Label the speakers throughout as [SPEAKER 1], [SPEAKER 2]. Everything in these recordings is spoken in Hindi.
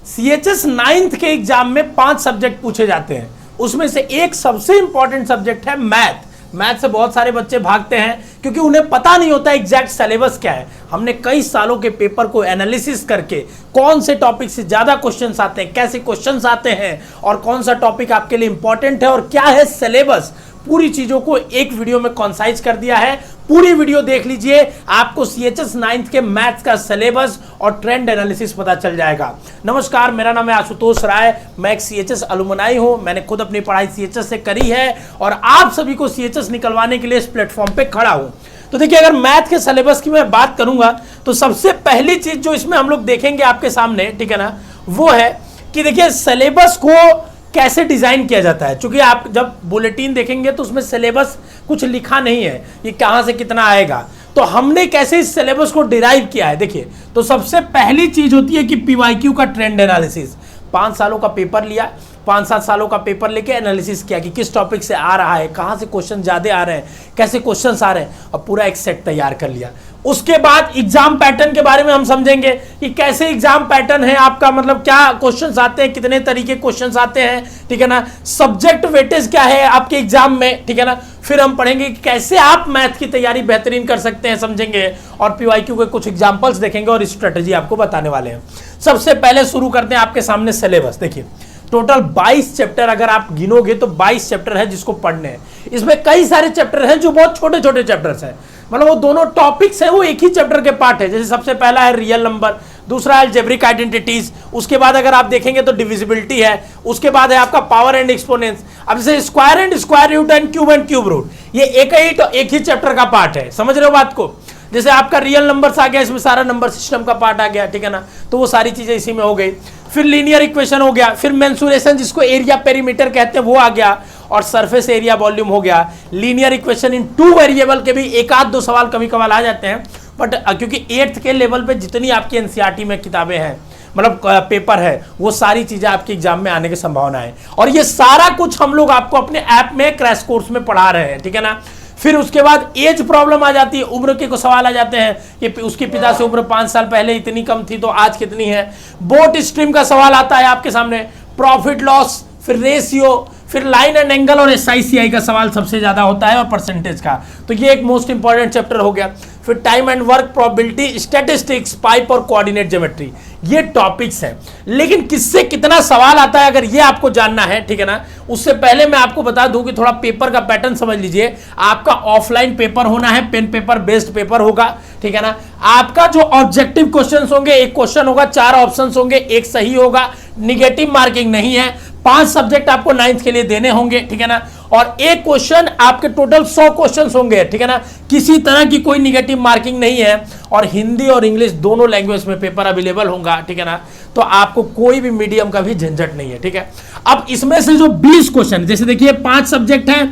[SPEAKER 1] सीएचएस 9th के एग्जाम में 5 सब्जेक्ट पूछे जाते हैं, उसमें से एक सबसे इंपॉर्टेंट सब्जेक्ट है मैथ। मैथ से बहुत सारे बच्चे भागते हैं क्योंकि उन्हें पता नहीं होता एग्जैक्ट सिलेबस क्या है। हमने कई सालों के पेपर को एनालिसिस करके कौन से टॉपिक से ज्यादा क्वेश्चंस आते हैं, कैसे क्वेश्चंस आते हैं और कौन सा टॉपिक आपके लिए इंपॉर्टेंट है और क्या है सिलेबस, पूरी चीजों को एक वीडियो में कॉन्साइज कर दिया है। पूरी वीडियो देख लीजिए, आपको सीएचएस 9th के मैथ्स का सिलेबस और ट्रेंड एनालिसिस पता चल जाएगा। नमस्कार, मेरा नाम है आशुतोष राय, मैं एक सीएचएस अलुमनाई हूं। मैंने खुद अपनी पढ़ाई सीएचएस से करी है और आप सभी को सीएचएस निकलवाने के लिए इस प्लेटफॉर्म पे खड़ा हूं। तो देखिए, अगर मैथ के सिलेबस की मैं बात करूंगा तो सबसे पहली चीज जो इसमें हम लोग देखेंगे आपके सामने, ठीक है ना, वो है कि देखिए सिलेबस को कैसे डिजाइन किया जाता है। क्योंकि आप जब बुलेटिन देखेंगे तो उसमें सिलेबस कुछ लिखा नहीं है, ये कहां से कितना आएगा। तो हमने कैसे इस सिलेबस को डिराइव किया है, देखिए। तो सबसे पहली चीज होती है कि पीवाईक्यू का ट्रेंड एनालिसिस। 5 सालों का पेपर लिया, 5-7 सालों का पेपर लेके एनालिसिस किया कि किस टॉपिक से आ रहा है, कहां से क्वेश्चन ज्यादा आ रहे हैं, कैसे क्वेश्चंस आ रहे हैं, और पूरा एक सेट तैयार कर लिया। उसके बाद एग्जाम पैटर्न के बारे में हम समझेंगे कि कैसे एग्जाम पैटर्न है आपका, मतलब क्या क्वेश्चंस आते हैं, कितने तरीके क्वेश्चंस आते हैं, ठीक है ना, सब्जेक्ट वेटेज क्या है आपके एग्जाम में, ठीक है ना। फिर हम पढ़ेंगे कि कैसे आप मैथ की तैयारी बेहतरीन कर सकते हैं, समझेंगे, और पीवाईक्यू के कुछ एग्जांपल्स देखेंगे और स्ट्रेटजी आपको बताने वाले हैं। सबसे पहले शुरू करते हैं आपके सामने सिलेबस। देखिए, टोटल 22 चैप्टर अगर आप गिनोगे तो 22 चैप्टर है जिसको पढ़ने हैं। इसमें कई सारे चैप्टर हैं जो बहुत छोटे छोटे चैप्टर्स हैं, मतलब वो दोनों टॉपिक्स हैं वो एक ही चैप्टर के पार्ट है। जैसे सबसे पहला है रियल नंबर, दूसरा है अलजेब्रिक आइडेंटिटीज, उसके बाद अगर आप देखेंगे तो डिविजिबिलिटी है, उसके बाद है आपका पावर एंड एक्सपोनेंस। अब जैसे square and square root and cube root, ये एक ही चैप्टर का पार्ट है, समझ रहे हो बात को। जैसे आपका रियल नंबर्स आ गया, इसमें सारा नंबर सिस्टम का पार्ट आ गया, ठीक है ना, तो वो सारी चीजें इसी में हो गई। फिर लीनियर इक्वेशन हो गया, फिर मेंसुरेशन जिसको एरिया पेरीमीटर कहते हैं वो आ गया, और सरफेस एरिया वॉल्यूम हो गया। लीनियर इक्वेशन इन 2 वेरिएबल के भी एक आध 2 सवाल कभी कभार आ जाते हैं, बट क्योंकि 8th के लेवल पे जितनी आपकी एनसीईआरटी में किताबें हैं, मतलब पेपर है, वो सारी चीजें आपके एग्जाम में आने की संभावना है। और ये सारा कुछ हम लोग आपको अपने ऐप में क्रैश कोर्स में पढ़ा रहे हैं, ठीक है ना। फिर उसके बाद एज प्रॉब्लम आ जाती है, उम्र के को सवाल आ जाते हैं कि उसके पिता से उम्र 5 साल पहले इतनी कम थी तो आज कितनी है। बोट स्ट्रीम का सवाल आता है आपके सामने, प्रॉफिट लॉस, फिर रेशियो, फिर लाइन एंड एंगल और एसआईसीआई का सवाल सबसे ज्यादा होता है, और परसेंटेज का। तो ये एक मोस्ट इंपॉर्टेंट चैप्टर हो गया। फिर time and work, probability, statistics, pipe और कोऑर्डिनेट ज्योमेट्री, ये टॉपिक्स हैं। लेकिन किससे कितना सवाल आता है अगर ये आपको जानना है, ठीक है ना, उससे पहले मैं आपको बता दूं कि थोड़ा पेपर का पैटर्न समझ लीजिए। आपका ऑफलाइन पेपर होना है, पेन पेपर बेस्ड पेपर होगा, ठीक है ना। आपका जो ऑब्जेक्टिव क्वेश्चंस होंगे, एक क्वेश्चन होगा, 4 ऑप्शंस होंगे, एक सही होगा, निगेटिव मार्किंग नहीं है। 5 सब्जेक्ट आपको 9th के लिए देने होंगे, ठीक है ना, और एक क्वेश्चन आपके टोटल 100 क्वेश्चन होंगे, ठीक है ना, किसी तरह की कोई निगेटिव मार्किंग नहीं है। और हिंदी और इंग्लिश दोनों लैंग्वेज में पेपर अवेलेबल होगा, ठीक है ना, तो आपको कोई भी मीडियम का भी झंझट नहीं है, ठीक है। अब इसमें से जो 20 क्वेश्चन, जैसे देखिए 5 सब्जेक्ट हैं,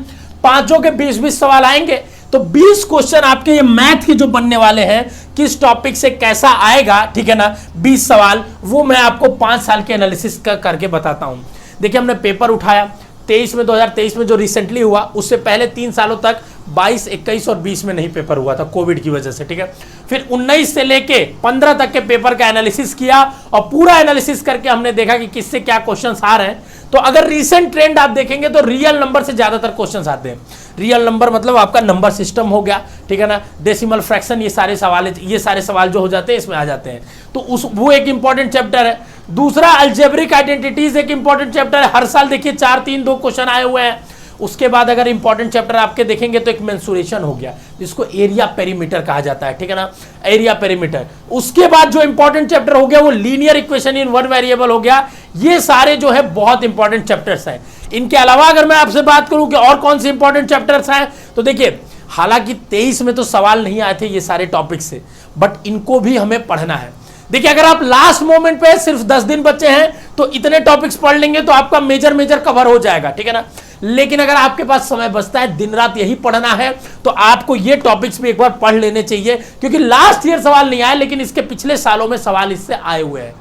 [SPEAKER 1] 5 के 20-20 सवाल आएंगे, तो 20 क्वेश्चन आपके ये मैथ के जो बनने वाले हैं, किस टॉपिक से कैसा आएगा, ठीक है ना, 20 सवाल, वो मैं आपको 5 साल के एनालिसिस करके बताता हूं। देखिए, हमने पेपर उठाया 2023 में जो रिसेंटली हुआ, उससे पहले 3 सालों तक 22, 21 और 20 में नहीं पेपर हुआ था कोविड की वजह से, ठीक है। फिर 19 से लेके 15 तक के पेपर का एनालिसिस किया, और पूरा एनालिसिस करके हमने देखा कि किससे क्या क्वेश्चंस आ रहे हैं। तो अगर रीसेंट ट्रेंड आप देखेंगे तो रियल नंबर से ज्यादातर क्वेश्चंस आते हैं। रियल नंबर मतलब आपका नंबर सिस्टम हो गया, ठीक है ना, डेसिमल फ्रैक्शन, ये सारे सवाल जो हो जाते हैं इसमें आ जाते हैं। तो वो एक इंपॉर्टेंट चैप्टर है। दूसरा अलजेब्रिक आइडेंटिटीज एक इंपॉर्टेंट चैप्टर है। हर साल देखिए 4-3-2 क्वेश्चन आए हुए हैं। उसके बाद अगर इंपॉर्टेंट चैप्टर आपके देखेंगे तो एक मेंसुरेशन हो गया, जिसको एरिया पेरीमीटर कहा जाता है, ठीक है ना, एरिया पेरीमीटर। उसके बाद जो इंपॉर्टेंट चैप्टर हो गया वो लीनियर इक्वेशन इन 1 वेरिएबल हो गया। ये सारे जो है बहुत इंपॉर्टेंट चैप्टर्स हैं। इनके अलावा अगर मैं आपसे बात करूं कि और कौन से इंपॉर्टेंट चैप्टर्स हैं, तो देखिए, हालांकि 23 में तो सवाल नहीं आए थे ये सारे टॉपिक से, बट इनको भी हमें पढ़ना है। देखिए, अगर आप लास्ट मोमेंट पे सिर्फ 10 दिन बचे हैं तो इतने टॉपिक्स पढ़ लेंगे तो आपका मेजर कवर हो जाएगा, ठीक है ना। लेकिन अगर आपके पास समय बचता है, दिन रात यही पढ़ना है, तो आपको ये टॉपिक्स भी एक बार पढ़ लेने चाहिए, क्योंकि लास्ट ईयर सवाल नहीं आए, लेकिन इसके पिछले सालों में सवाल इससे आए हुए हैं।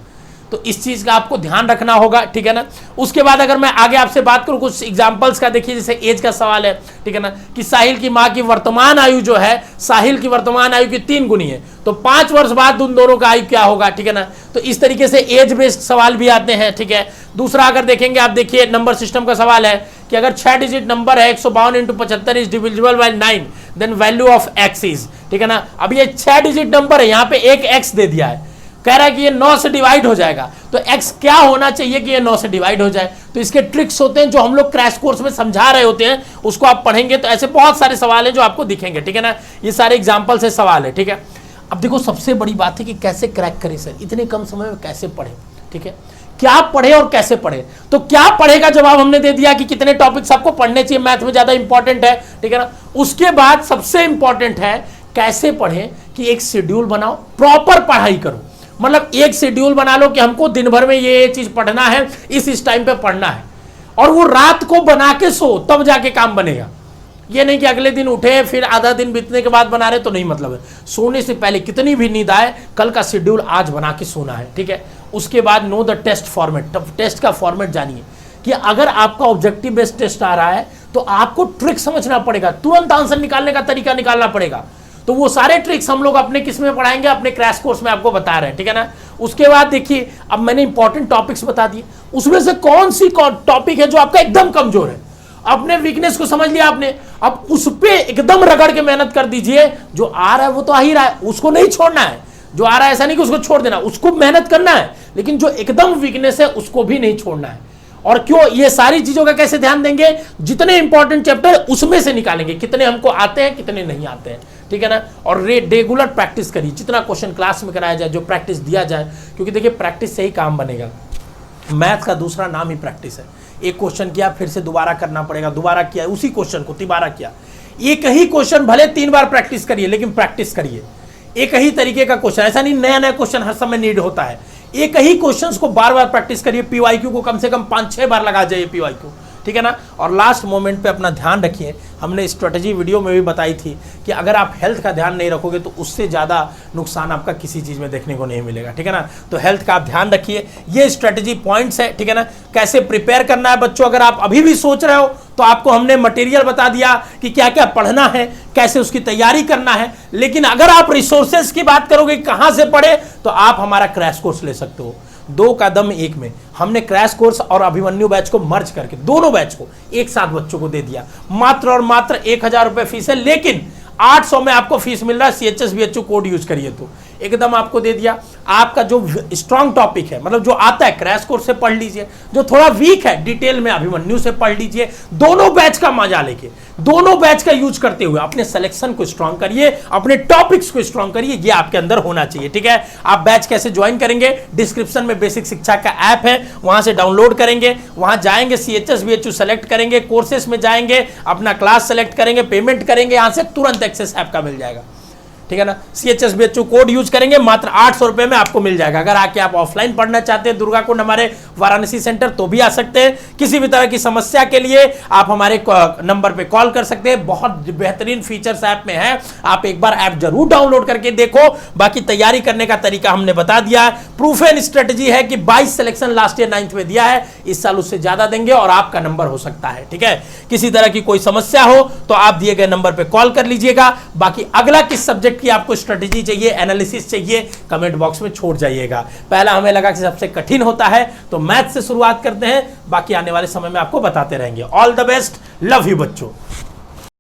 [SPEAKER 1] तो इस चीज का आपको ध्यान रखना होगा, ठीक है ना। उसके बाद अगर मैं आगे आपसे बात करूं कुछ एग्जांपल्स का, देखिए जैसे एज का सवाल है, ठीक है ना, कि साहिल की मां की वर्तमान आयु जो है साहिल की वर्तमान आयु की 3 गुनी है, तो 5 वर्ष बाद उन दोनों का आयु क्या होगा, ठीक है ना। तो इस तरीके से एज बेस्ड सवाल भी आते हैं, ठीक है। दूसरा अगर देखेंगे आप, देखिए नंबर सिस्टम का सवाल है कि अगर 6 डिजिट नंबर है 152 into 75 is divisible by 9 then value of x is, ठीक है ना। अब ये 6 डिजिट नंबर है, यहाँ पे एक एक्स दे दिया है, कह रहा है कि ये 9 से डिवाइड हो जाएगा, तो x क्या होना चाहिए कि ये 9 से डिवाइड हो जाए। तो इसके ट्रिक्स होते हैं जो हम लोग क्रैश कोर्स में समझा रहे होते हैं, उसको आप पढ़ेंगे तो ऐसे बहुत सारे सवाल हैं जो आपको दिखेंगे, ठीक है ना। ये सारे एग्जांपल से सवाल है, ठीक है। अब देखो सबसे बड़ी बात है कि कैसे क्रैक करें सर, इतने कम समय में कैसे पढ़े, ठीक है, क्या पढ़े और कैसे पढ़े। तो क्या पढ़े का जवाब हमने दे दिया कि कितने टॉपिक्स आपको पढ़ने चाहिए, मैथ में ज्यादा इंपॉर्टेंट है, ठीक है ना। उसके बाद सबसे इंपॉर्टेंट है कैसे पढ़े, कि एक शेड्यूल बनाओ, प्रॉपर पढ़ाई करो, मतलब एक शेड्यूल बना लो कि हमको दिन भर में ये चीज पढ़ना है, इस टाइम पे पढ़ना है, और वो रात को बना के सो, तब जाके काम बनेगा। ये नहीं कि अगले दिन उठे फिर आधा दिन बीतने के बाद बना रहे, तो नहीं मतलब है। सोने से पहले कितनी भी नींद आए, कल का शेड्यूल आज बना के सोना है, ठीक है। उसके बाद know the test format, test का फॉर्मेट जानिए कि अगर आपका ऑब्जेक्टिव बेस्ड टेस्ट आ रहा है तो आपको ट्रिक समझना पड़ेगा, तुरंत आंसर निकालने का तरीका निकालना पड़ेगा। तो वो सारे ट्रिक्स हम लोग अपने किस में पढ़ाएंगे, अपने क्रैश कोर्स में आपको बता रहे हैं, ठीक है ना। उसके बाद देखिए अब मैंने इंपॉर्टेंट टॉपिक्स बता दिए, उसमें से कौन सी टॉपिक है जो आपका एकदम कमजोर है, अपने वीकनेस को समझ लिया आपने, अब उस पे एकदम रगड़ के मेहनत कर दीजिए। जो आ रहा है वो तो आ ही रहा है, उसको नहीं छोड़ना है, जो आ रहा है ऐसा नहीं कि उसको छोड़ देना, उसको मेहनत करना है, लेकिन जो एकदम वीकनेस है उसको भी नहीं छोड़ना है। और क्यों, ये सारी चीजों का कैसे ध्यान देंगे, जितने इंपॉर्टेंट चैप्टर उसमें से निकालेंगे, कितने हमको आते हैं कितने नहीं आते हैं, ठीक है ना। और रेगुलर प्रैक्टिस करिए, जितना क्वेश्चन क्लास में कराया जाए, जो प्रैक्टिस दिया जाए, क्योंकि देखिए प्रैक्टिस से ही काम बनेगा। मैथ का दूसरा नाम ही प्रैक्टिस है। एक क्वेश्चन किया फिर से दोबारा करना पड़ेगा, दोबारा किया उसी क्वेश्चन को तिबारा किया, एक ही क्वेश्चन भले 3 बार प्रैक्टिस करिए, लेकिन प्रैक्टिस करिए। एक ही तरीके का क्वेश्चन, ऐसा नहीं नया नया क्वेश्चन हर समय नीड होता है, एक ही क्वेश्चंस को बार बार प्रैक्टिस करिए। पीवाईक्यू को कम से कम 5-6 बार लगा जाइए पीवाईक्यू, ठीक है ना। और लास्ट मोमेंट पे अपना ध्यान रखिए, हमने स्ट्रेटजी वीडियो में भी बताई थी कि अगर आप हेल्थ का ध्यान नहीं रखोगे तो उससे ज़्यादा नुकसान आपका किसी चीज़ में देखने को नहीं मिलेगा, ठीक है ना। तो हेल्थ का आप ध्यान रखिए, ये स्ट्रेटजी पॉइंट्स है, ठीक है ना। कैसे प्रिपेयर करना है बच्चों, अगर आप अभी भी सोच रहे हो तो आपको हमने मटेरियल बता दिया कि क्या क्या पढ़ना है, कैसे उसकी तैयारी करना है। लेकिन अगर आप रिसोर्सेज की बात करोगे कहाँ से पढ़े, तो आप हमारा क्रैश कोर्स ले सकते हो। 2 कदम एक में हमने क्रैश कोर्स और अभिमन्यु बैच को मर्ज करके दोनों बैच को एक साथ बच्चों को दे दिया। मात्र और मात्र 1000 रुपए फीस है, लेकिन 800 में आपको फीस मिल रहा है। CHS BHU कोड यूज करिए तो एकदम आपको दे दिया। आपका जो स्ट्रॉन्ग टॉपिक है, मतलब जो आता है क्रैश कोर्स से पढ़ लीजिए, जो थोड़ा वीक है डिटेल में अभिमन्यु से पढ़ लीजिए। दोनों बैच का मजा लेके, दोनों बैच का यूज करते हुए अपने सिलेक्शन को स्ट्रॉन्ग करिए, अपने टॉपिक्स को स्ट्रॉन्ग करिए, ये आपके अंदर होना चाहिए, ठीक है। आप बैच कैसे ज्वाइन करेंगे, डिस्क्रिप्शन में बेसिक शिक्षा का ऐप है, वहां से डाउनलोड करेंगे, वहां जाएंगे, CHS BHU सेलेक्ट करेंगे, कोर्सेस में जाएंगे, अपना क्लास सेलेक्ट करेंगे, पेमेंट करेंगे, यहां से तुरंत एक्सेस ऐप का मिल जाएगा, ठीक है ना। CHS BHU कोड यूज करेंगे, मात्र 800 रुपए में आपको मिल जाएगा। अगर आके आप ऑफलाइन पढ़ना चाहते हैं दुर्गा कुंड हमारे वाराणसी सेंटर, तो भी आ सकते हैं। किसी भी तरह की समस्या के लिए आप हमारे नंबर पे कॉल कर सकते हैं। बहुत बेहतरीन फीचर्स ऐप में है, आप एक बार ऐप जरूर डाउनलोड करके देखो। बाकी तैयारी करने का तरीका हमने बता दिया है। प्रूफ एंड स्ट्रेटजी है कि 22 सिलेक्शन लास्ट ईयर 9th में दिया है, इस साल उससे ज्यादा देंगे और आपका नंबर हो सकता है, ठीक है। किसी तरह की कोई समस्या हो तो आप दिए गए नंबर पे कॉल कर लीजिएगा। बाकी अगला किस सब्जेक्ट की आपको स्ट्रेटजी चाहिए, एनालिसिस चाहिए, कमेंट बॉक्स में छोड़ जाइएगा। पहला हमें लगा कि सबसे कठिन होता है, तो मैथ से शुरुआत करते हैं, बाकी आने वाले समय में आपको बताते रहेंगे। All the best, love you बच्चों।